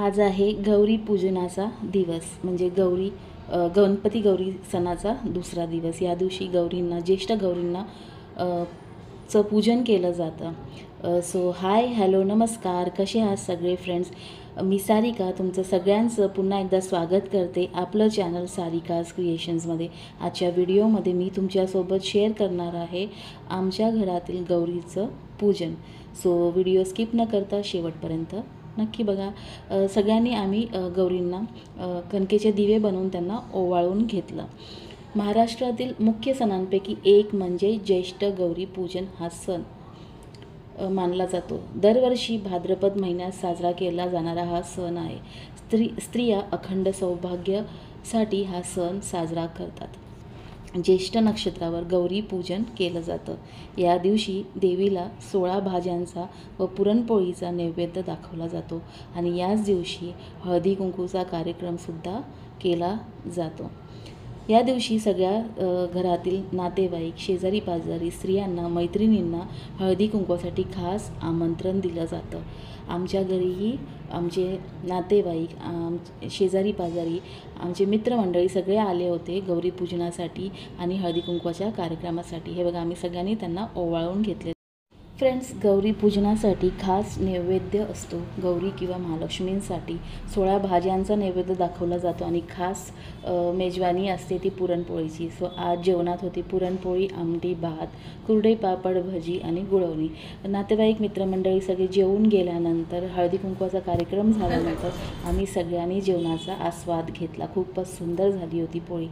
आज आहे गौरी पूजनाचा दिवस, म्हणजे गणपती गौरी सणाचा दुसरा दिवस। या दिवशी गौरींना, ज्येष्ठ गौरींना चं पूजन केलं जातं। सो हाय, हॅलो, नमस्कार, कसे आहात सगळे फ्रेंड्स? मी सारिका तुमचं सगळ्यांचं पुन्हा एकदा स्वागत करते आपलं चॅनल सारिकाज क्रिएशन्समध्ये। आजच्या व्हिडिओमध्ये मी तुमच्यासोबत शेअर करणार आहे आमच्या घरातील गौरीचं पूजन। सो व्हिडिओ स्किप न करता शेवटपर्यंत नक्की बघा। सगळ्यांनी आम्ही गौरींना कणकेचे दिवे बनवून त्यांना ओवाळून घेतलं। महाराष्ट्रातील मुख्य सणांपैकी एक म्हणजे ज्येष्ठ गौरी पूजन हा सण मानला जातो। दरवर्षी भाद्रपद महिन्यात साजरा केला जाणारा हा सण आहे। स्त्रिया अखंड सौभाग्यासाठी हा सण साजरा करतात। ज्येष्ठ नक्षत्रावर गौरी पूजन केलं जातं। या दिवशी देवीला 16 भाज्यांचा व पुरणपोळीचा नैवेद्य दाखवला जातो आणि याच दिवशी हळदी कुंकूचा कार्यक्रमसुद्धा केला जातो। या दिवशी सगळ्या घरातील नातेवाईक, शेजारी पाजारी, स्त्रियांना, मैत्रिणींना हळदी कुंकवासाठी खास आमंत्रण दिलं जातं। आमच्या घरीही आमचे नातेवाईक, शेजारी पाजारी, आमचे मित्रमंडळी सगळे आले होते गौरी पूजनासाठी आणि हळदी कुंकवाच्या कार्यक्रमासाठी। हे बघा, आम्ही सगळ्यांनी त्यांना ओवाळून घेतले। फ्रेंड्स, गौरी पूजनासाठी खास नैवेद्य असतो। गौरी किंवा महालक्ष्मींसाठी 16 भाज्यांचा नैवेद्य दाखवला जातो आणि खास मेजवानी असते ती पुरणपोळीची। सो आज जेवणात होती पुरणपोळी, आमटी, भात, कुरडई, पापड, भजी आणि गुळवणी। नातेवाईक, मित्रमंडळी सगळे जेवून गेल्यानंतर, हळदी कुंकवाचा कार्यक्रम झाल्यानंतर आम्ही सगळ्यांनी जेवणाचा आस्वाद घेतला। खूपच सुंदर झाली होती पोळी।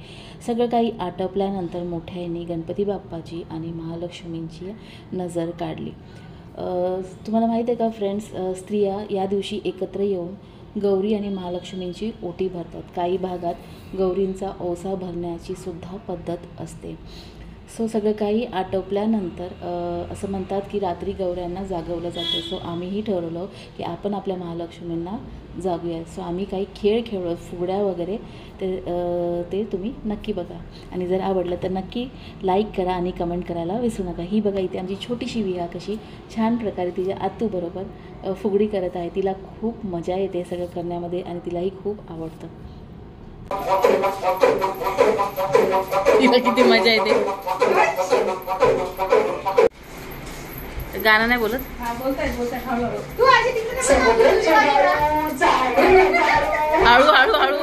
सगळं काही आटोपल्यानंतर मोठ्याने गणपती बाप्पाची आणि महालक्ष्मींची नजर काढली। तुम्हाला माहीत आहे का फ्रेंड्स, स्त्रिया या दिवशी एकत्र येऊन गौरी आणि महालक्ष्मींची ओटी भरतात। काही भागात गौरींचा ओसा भरण्याची सुद्धा पद्धत असते। सो सगळं काही आटोपल्यानंतर असं म्हणतात की रात्री गौऱ्यांना जागवलं जातं। सो आम्हीही ठरवलं की आपण आपल्या महालक्ष्मींना जागूया। सो आम्ही काही खेळ खेळलो, फुगड्या वगैरे, ते तुम्ही नक्की बघा आणि जर आवडलं तर नक्की लाईक करा आणि कमेंट करायला विसरू नका। ही बघा, इथे आमची छोटीशी विहा कशी छान प्रकारे तिच्या आत्तूबरोबर फुगडी करत आहे। तिला खूप मजा येते सगळं करण्यामध्ये आणि तिलाही खूप आवडतं। तिला किती मजा येते। गाणं नाही बोलत, हळू हळू हळू।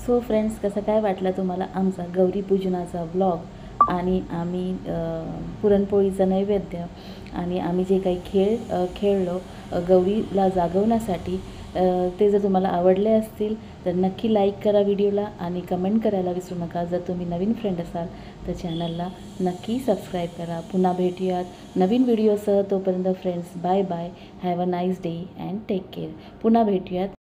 सो फ्रेंड्स, कसं काय वाटलं तुम्हाला आमचा गौरी पूजनाचा ब्लॉग आणि आम्ही पुरणपोळीचं नैवेद्य आणि आम्ही जे काही खेळलो गौरीला जागवण्यासाठी, ते जर तुम्हाला आवडले असतील तर नक्की लाईक करा व्हिडिओला आणि कमेंट करायला विसरू नका. जर तुम्ही नवीन फ्रेंड असाल तर चॅनलला नक्की सबस्क्राईब करा. पुन्हा भेटूयात नवीन व्हिडिओसह. तोपर्यंत friends, bye bye. Have a nice day and take care. पुन्हा भेटूयात